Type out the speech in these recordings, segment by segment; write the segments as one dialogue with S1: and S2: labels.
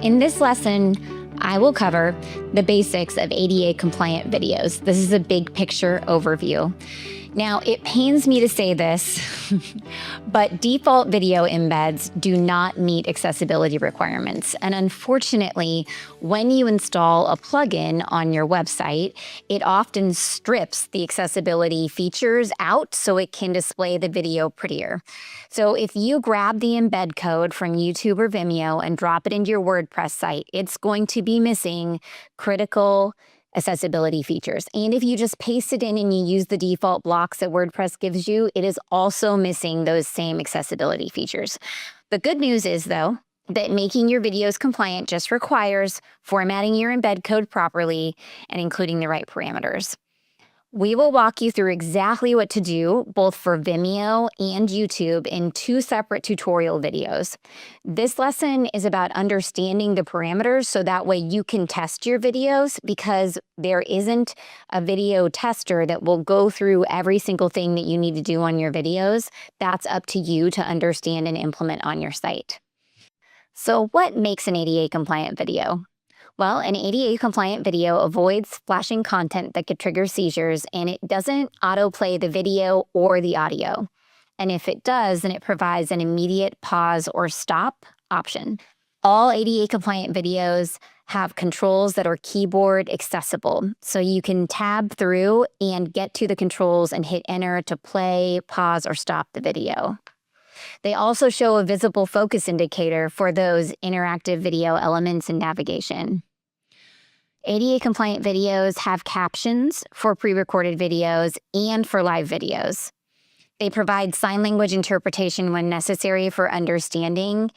S1: In this lesson, I will cover the basics of ADA compliant videos. This is a big picture overview. Now, it pains me to say this, but default video embeds do not meet accessibility requirements. And unfortunately, when you install a plugin on your website, it often strips the accessibility features out so it can display the video prettier. So if you grab the embed code from YouTube or Vimeo and drop it into your WordPress site, it's going to be missing critical accessibility features. And if you just paste it in and you use the default blocks that WordPress gives you, it is also missing those same accessibility features. The good news is, though, that making your videos compliant just requires formatting your embed code properly and including the right parameters. We will walk you through exactly what to do, both for Vimeo and YouTube, in 2 separate tutorial videos. This lesson is about understanding the parameters so that way you can test your videos, because there isn't a video tester that will go through every single thing that you need to do on your videos. That's up to you to understand and implement on your site. So what makes an ADA compliant video? Well, an ADA-compliant video avoids flashing content that could trigger seizures, and it doesn't autoplay the video or the audio. And if it does, then it provides an immediate pause or stop option. All ADA-compliant videos have controls that are keyboard accessible, so you can tab through and get to the controls and hit enter to play, pause, or stop the video. They also show a visible focus indicator for those interactive video elements in navigation. ADA-compliant videos have captions for pre-recorded videos and for live videos. They provide sign language interpretation when necessary for understanding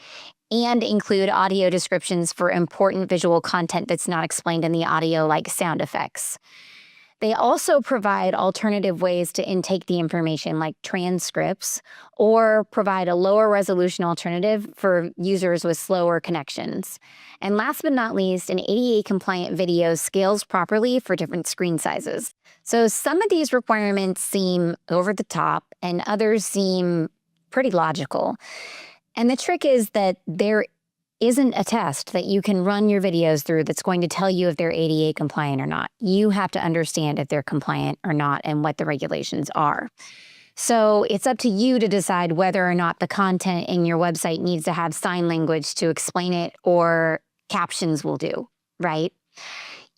S1: and include audio descriptions for important visual content that's not explained in the audio, like sound effects. They also provide alternative ways to intake the information, like transcripts, or provide a lower resolution alternative for users with slower connections. And last but not least, an ADA-compliant video scales properly for different screen sizes. So some of these requirements seem over the top, and others seem pretty logical. And the trick is that there isn't a test that you can run your videos through that's going to tell you if they're ADA compliant or not. You have to understand if they're compliant or not and what the regulations are. So it's up to you to decide whether or not the content in your website needs to have sign language to explain it, or captions will do, right?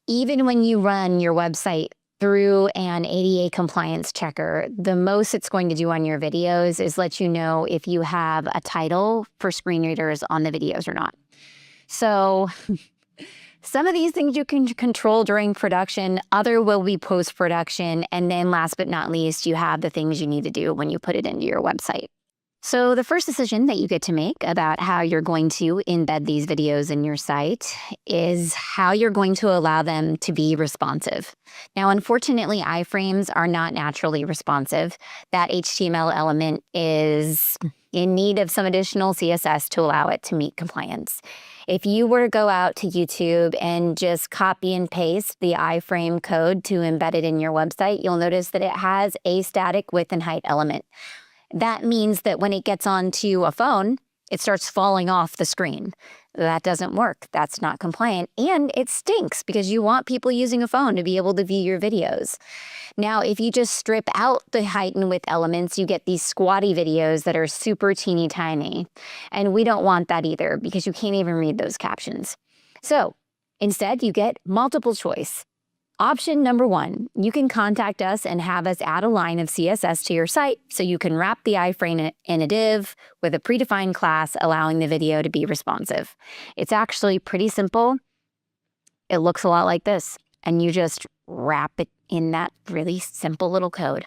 S1: Even when you run your website through an ADA compliance checker, the most it's going to do on your videos is let you know if you have a title for screen readers on the videos or not. So some of these things you can control during production, other will be post-production, and then last but not least, you have the things you need to do when you put it into your website. So the first decision that you get to make about how you're going to embed these videos in your site is how you're going to allow them to be responsive. Now, unfortunately, iframes are not naturally responsive. That HTML element is in need of some additional CSS to allow it to meet compliance. If you were to go out to YouTube and just copy and paste the iframe code to embed it in your website, you'll notice that it has a static width and height element. That means that when it gets onto a phone, it starts falling off the screen. That doesn't work. That's not compliant. And it stinks because you want people using a phone to be able to view your videos. Now, if you just strip out the height and width elements, you get these squatty videos that are super teeny tiny. And we don't want that either because you can't even read those captions. So instead, you get multiple choice. Option number 1, you can contact us and have us add a line of CSS to your site so you can wrap the iframe in a div with a predefined class, allowing the video to be responsive. It's actually pretty simple. It looks a lot like this, and you just wrap it in that really simple little code.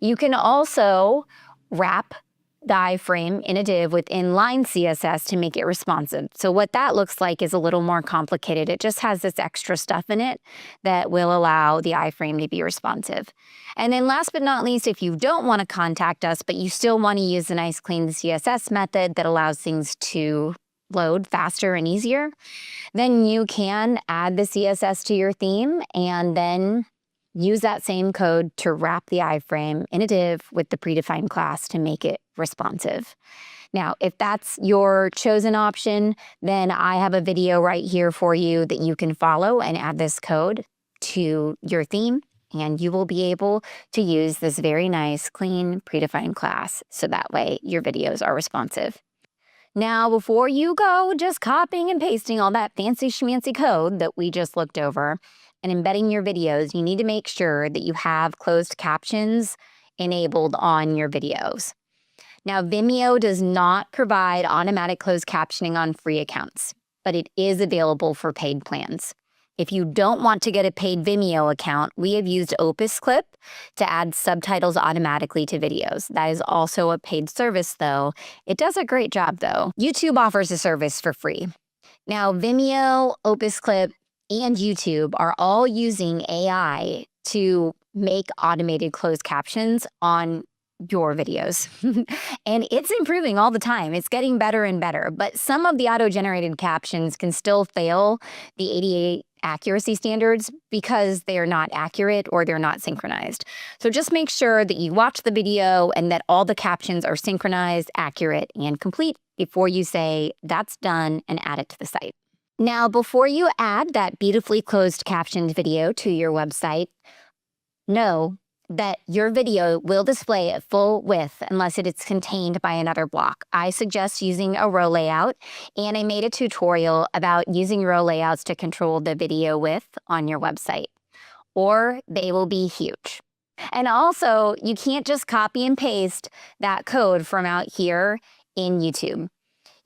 S1: You can also wrap the iframe in a div with inline CSS to make it responsive. So what that looks like is a little more complicated. It just has this extra stuff in it that will allow the iframe to be responsive. And then last but not least, if you don't want to contact us, but you still want to use a nice clean CSS method that allows things to load faster and easier, then you can add the CSS to your theme and then use that same code to wrap the iframe in a div with the predefined class to make it responsive. Now, if that's your chosen option, then I have a video right here for you that you can follow and add this code to your theme, and you will be able to use this very nice, clean, predefined class. So that way your videos are responsive. Now, before you go just copying and pasting all that fancy schmancy code that we just looked over and embedding your videos, you need to make sure that you have closed captions enabled on your videos. Now, Vimeo does not provide automatic closed captioning on free accounts, but it is available for paid plans. If you don't want to get a paid Vimeo account, we have used Opus Clip to add subtitles automatically to videos. That is also a paid service, though. It does a great job, though. YouTube offers a service for free. Now, Vimeo, Opus Clip, and YouTube are all using AI to make automated closed captions on your videos. And it's improving all the time. It's getting better and better. But some of the auto-generated captions can still fail the ADA accuracy standards because they are not accurate or they're not synchronized. So just make sure that you watch the video and that all the captions are synchronized, accurate, and complete before you say that's done and add it to the site. Now, before you add that beautifully closed captioned video to your website, know that your video will display at full width unless it is contained by another block. I suggest using a row layout, and I made a tutorial about using row layouts to control the video width on your website, or they will be huge. And also, you can't just copy and paste that code from out here in YouTube.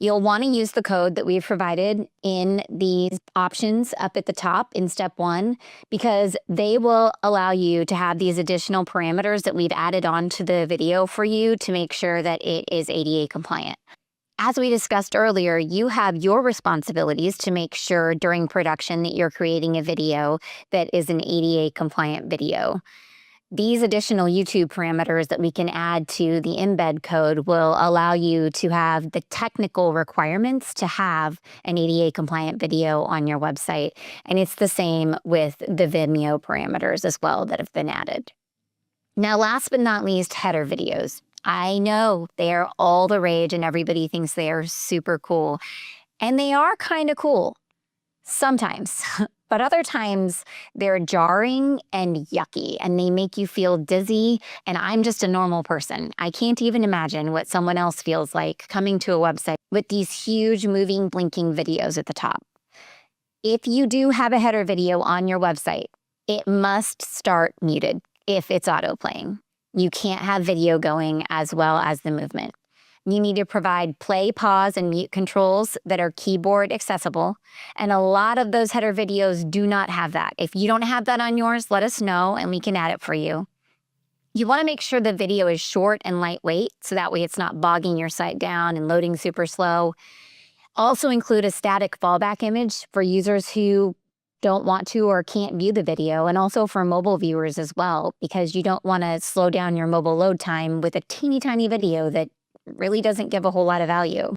S1: You'll want to use the code that we've provided in these options up at the top in step 1, because they will allow you to have these additional parameters that we've added onto the video for you to make sure that it is ADA compliant. As we discussed earlier, you have your responsibilities to make sure during production that you're creating a video that is an ADA compliant video. These additional YouTube parameters that we can add to the embed code will allow you to have the technical requirements to have an ADA compliant video on your website. And it's the same with the Vimeo parameters as well that have been added. Now, last but not least, header videos. I know they are all the rage and everybody thinks they are super cool. And they are kind of cool sometimes. But other times they're jarring and yucky and they make you feel dizzy. And I'm just a normal person. I can't even imagine what someone else feels like coming to a website with these huge moving, blinking videos at the top. If you do have a header video on your website, it must start muted if it's auto-playing. You can't have video going as well as the movement. You need to provide play, pause, and mute controls that are keyboard accessible. And a lot of those header videos do not have that. If you don't have that on yours, let us know and we can add it for you. You want to make sure the video is short and lightweight, so that way it's not bogging your site down and loading super slow. Also include a static fallback image for users who don't want to or can't view the video, and also for mobile viewers as well, because you don't want to slow down your mobile load time with a teeny tiny video that really doesn't give a whole lot of value.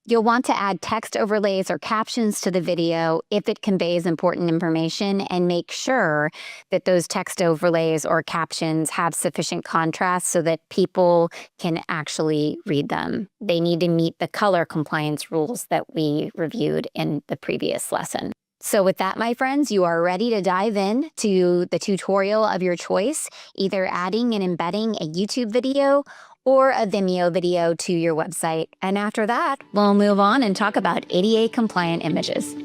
S1: You'll want to add text overlays or captions to the video if it conveys important information, and make sure that those text overlays or captions have sufficient contrast so that people can actually read them. They need to meet the color compliance rules that we reviewed in the previous lesson. So with that, my friends, you are ready to dive in to the tutorial of your choice, either adding and embedding a YouTube video or a Vimeo video to your website. And after that, we'll move on and talk about ADA compliant images.